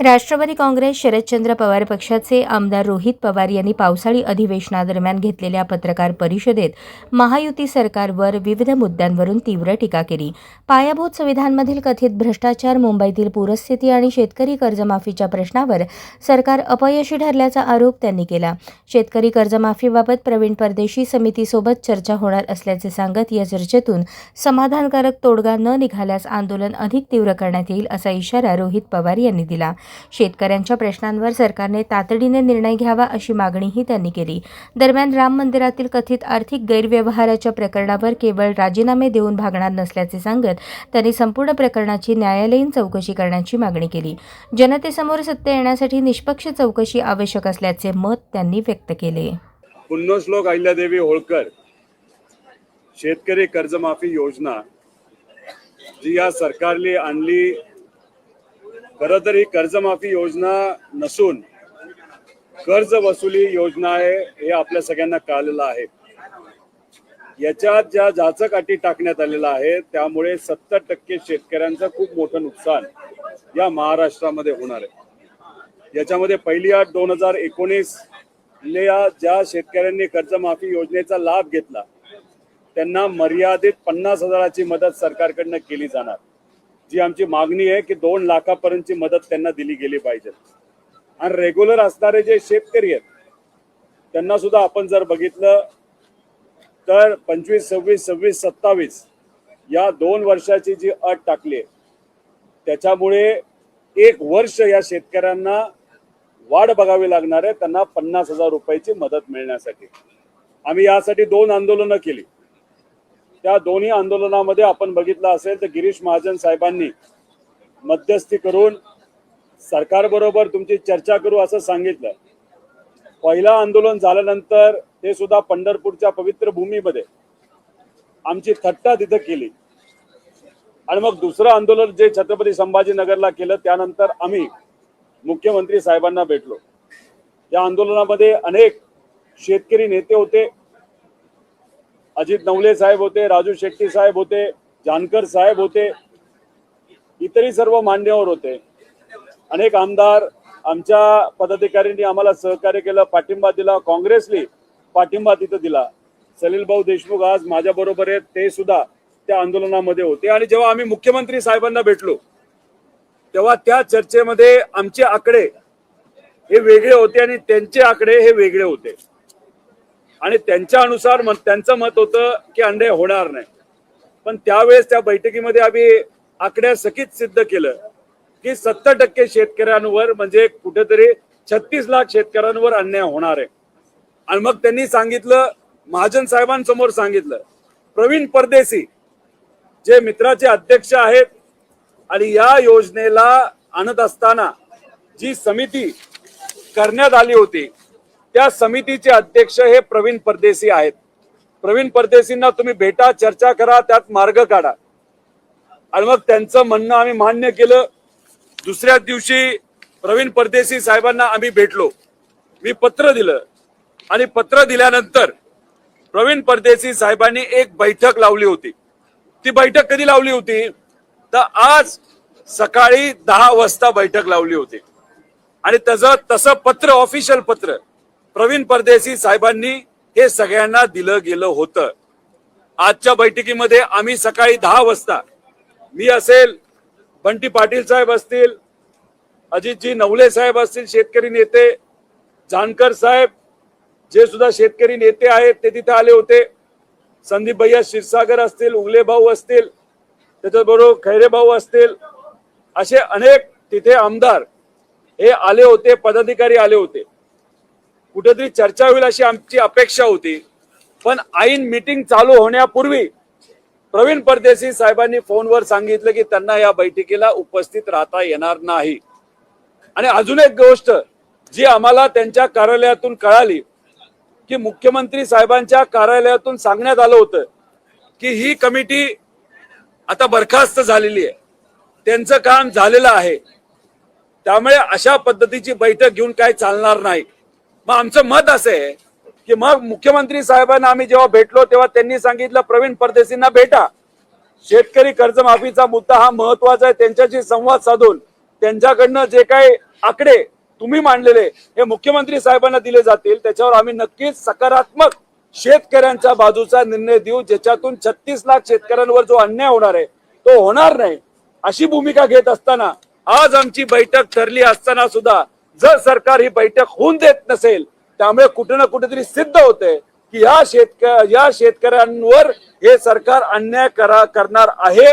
राष्ट्रवादी काँग्रेस शरदचंद्र पवार पक्षाचे आमदार रोहित पवार यांनी पावसाळी अधिवेशनादरम्यान घेतलेल्या पत्रकार परिषदेत महायुती सरकारवर विविध मुद्द्यांवरून तीव्र टीका केली. पायाभूत सुविधांमधील कथित भ्रष्टाचार, मुंबईतील पूरस्थिती आणि शेतकरी कर्जमाफीच्या प्रश्नावर सरकार अपयशी ठरल्याचा आरोप त्यांनी केला. शेतकरी कर्जमाफीबाबत प्रवीण परदेशी समितीसोबत चर्चा होणार असल्याचे सांगत या चर्चेतून समाधानकारक तोडगा न निघाल्यास आंदोलन अधिक तीव्र करण्यात येईल असा इशारा रोहित पवार यांनी दिला. शेतकऱ्यांच्या प्रश्नांवर सरकारने तातडीने निर्णय घ्यावा अशी मागणीही त्यांनी केली. दरम्यान राम मंदिरातील कथित आर्थिक गैरव्यवहाराच्या प्रकरणावर केवळ राजीनामे देऊन भागणार नसल्याचे सांगत त्यांनी संपूर्ण प्रकरणाची न्यायालयीन चौकशी करण्याची मागणी केली. जनतेसमोर सत्य येण्यासाठी निष्पक्ष चौकशी आवश्यक असल्याचे मत त्यांनी व्यक्त केले. पुण्यश्लोक अहिल्यादेवी होळकर शेतकरी कर्जमाफी योजना जी या सरकारने आणली, खरं तर ही कर्जमाफी योजना नसून कर्ज वसुली योजना आहे हे आपल्या सगळ्यांना कळलेलं आहे. याच्यात ज्या जाचक टाकण्यात आलेला आहे त्यामुळे 70% शेतकऱ्यांचं खूप मोठं नुकसान या महाराष्ट्रामध्ये होणार आहे. याच्यामध्ये पहिली अट 2019 ज्या शेतकऱ्यांनी कर्जमाफी योजनेचा लाभ घेतला त्यांना मर्यादित 50,000ची मदत सरकारकडनं केली जाणार. जी आमची मागणी आहे की 2 लाखापर्यंतची मदत त्यांना दिली गेली पाहिजे. आणि रेग्युलर असणारे जे शेतकरी आहेत त्यांना सुद्धा आपण जर बघितलं तर 25, 26, 26, 27 या 2 वर्षाची जी अट टाकली आहे त्याच्यामुळे 1 वर्ष या शेतकऱ्यांना वाढ बघावी लागणार आहे त्यांना 50,000 रुपयाची मदत मिळण्यासाठी. आम्ही यासाठी 2 आंदोलनं केली. त्या दोन्ही आंदोलनामध्ये आपण बघितलं असेल तर गिरीश महाजन साहेबांनी मध्यस्थी करून सरकारबरोबर तुमची चर्चा करू असं सांगितलं. पहिलं आंदोलन झाल्यानंतर ते सुद्धा पंढरपूरच्या पवित्र भूमीमध्ये आमची थट्टा तिथं केली. आणि मग दुसरं आंदोलन जे छत्रपती संभाजीनगरला केलं त्यानंतर आम्ही मुख्यमंत्री साहेबांना भेटलो. या आंदोलनामध्ये अनेक शेतकरी नेते होते. अजित नवले साहेब होते, राजू शेट्टी साहेब होते, जानकर साहेब होते, इतरही सर्व मान्यवर होते. अनेक आमदार, आमच्या पदाधिकाऱ्यांनी आम्हाला सहकार्य केलं, पाठिंबा दिला. काँग्रेसने पाठिंबा तिथं दिला. सलील भाऊ देशमुख आज माझ्या बरोबर आहेत, ते सुद्धा त्या आंदोलनामध्ये होते. आणि जेव्हा आम्ही मुख्यमंत्री साहेबांना भेटलो तेव्हा त्या चर्चेमध्ये आमचे आकडे हे वेगळे होते आणि त्यांचे आकडे हे वेगळे होते. आणि त्यांच्या अनुसार त्यांचं मत होतं की अन्याय होणार नाही. पण त्यावेळेस त्या बैठकीमध्ये आम्ही आकड्यासहित सिद्ध केलं की 70% शेतकऱ्यांवर म्हणजे कुठेतरी 36 लाख शेतकऱ्यांवर अन्याय होणार आहे. आणि मग त्यांनी सांगितलं, महाजन साहेबांसमोर सांगितलं, प्रवीण परदेशी जे मित्राचे अध्यक्ष आहेत आणि या योजनेला आणत असताना जी समिती करण्यात आली होती त्या समितीचे अध्यक्ष हे प्रवीण परदेशी आहेत. प्रवीण परदेशींना तुम्ही भेटा, चर्चा करा, त्यात मार्ग काढा. आणि मग त्यांचं म्हणणं आम्ही मान्य केलं. दुसऱ्या दिवशी प्रवीण परदेशी साहेबांना आम्ही भेटलो. मी पत्र दिलं आणि पत्र दिल्यानंतर प्रवीण परदेशी साहेबांनी एक बैठक लावली होती. ती बैठक कधी लावली होती तर आज सकाळी 10 वाजता बैठक लावली होती. आणि तसं पत्र, ऑफिशियल पत्र प्रवीण परदेशी साहेबांनी हे सगळ्यांना दिलं गेलं होतं. आजच्या बैठकीमध्ये आम्ही सकाळी 10 वाजता मी असेल, बंटी पाटील साहेब असतील, अजितजी नवले साहेब असतील, शेतकरी नेते, जानकर साहेब जे सुद्धा शेतकरी नेते आहेत ते तिथे आले होते. संदीप भैया क्षीरसागर असतील, उगले भाऊ असतील, त्याच्याबरोबर खैरे भाऊ असतील, असे अनेक तिथे आमदार हे आले होते, पदाधिकारी आले होते. कुठेतरी चर्चा होईल अशी आमची अपेक्षा होती. पण ऐन मीटिंग चालू होण्यापूर्वी प्रवीण परदेशी साहेबांनी फोनवर सांगितलं की त्यांना या बैठकीला उपस्थित राहता येणार नाही. आणि अजून एक गोष्ट जी आम्हाला त्यांच्या कार्यालयातून कळाली की मुख्यमंत्री साहेबांच्या कार्यालयातून सांगण्यात आलं होतं की ही कमिटी आता बरखास्त झालेली आहे, त्यांचं काम झालेलं आहे, त्यामुळे अशा पद्धतीची बैठक घेऊन काय चालणार नाही. मग आमचं मत असं आहे की मग मुख्यमंत्री साहेबांना आम्ही जेव्हा भेटलो तेव्हा त्यांनी सांगितलं प्रवीण परदेशींना भेटा, शेतकरी कर्जमाफीचा मुद्दा हा महत्वाचा आहे, त्यांच्याशी संवाद साधून त्यांच्याकडनं जे काही आकडे तुम्ही मांडलेले हे मुख्यमंत्री साहेबांना दिले जातील, त्याच्यावर आम्ही नक्कीच सकारात्मक शेतकऱ्यांच्या बाजूचा निर्णय देऊ, ज्याच्यातून 36 लाख शेतकऱ्यांवर जो अन्याय होणार आहे तो होणार नाही अशी भूमिका घेत असताना आज आमची बैठक ठरली असताना सुद्धा जर सरकार ही बैठक होऊन देत नसेल, त्यामुळे कुठे ना कुठेतरी सिद्ध होते की या शेतकऱ्यांवर हे सरकार अन्याय करणार आहे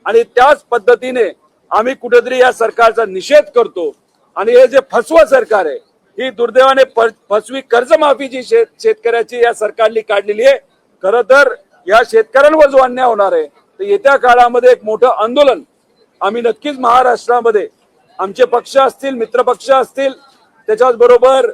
आणि त्याच पद्धतीने आम्ही कुठेतरी या सरकारचा निषेध करतो। आणि हे जे फसवं सरकार आहे, ही दुर्दैवाने फसवी कर्जमाफी जी शेतकऱ्याची या सरकारने काढलेली आहे, खरं तर या शेतकऱ्यांवर जो अन्याय होणार आहे तर येत्या काळामध्ये एक मोठं आंदोलन आम्ही नक्कीच महाराष्ट्रामध्ये आमचे पक्ष असतील, मित्र पक्ष असतील, त्याच्याच बरोबर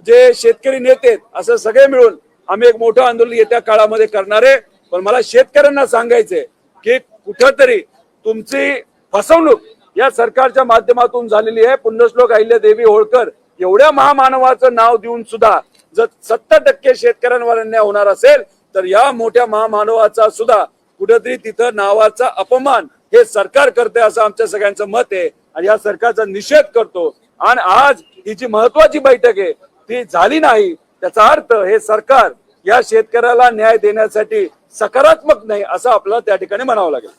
जे शेतकरी नेते असं सगळे मिळून आम्ही एक मोठं आंदोलन येत्या काळामध्ये करणार आहे। पण मला शेतकऱ्यांना सांगायचंय की कुठंतरी तुमची फसवणूक या सरकारच्या माध्यमातून झालेली आहे। पुण्यश्लोक अहिल्यादेवी होळकर एवढ्या महामानवाचं नाव देऊन सुद्धा जर 70% शेतकऱ्यांवर अन्याय होणार असेल तर या मोठ्या महामानवाचा सुद्धा कुठेतरी तिथं नावाचा अपमान हे सरकार करते असं आमच्या सगळ्यांचं मत आहे आणि या सरकारचा निषेध करतो। आणि आज ही जी महत्वाची बैठक आहे ती झाली नाही, त्याचा अर्थ हे सरकार या शेतकऱ्याला न्याय देण्यासाठी सकारात्मक नाही असं आपल्याला त्या ठिकाणी म्हणावं लागेल।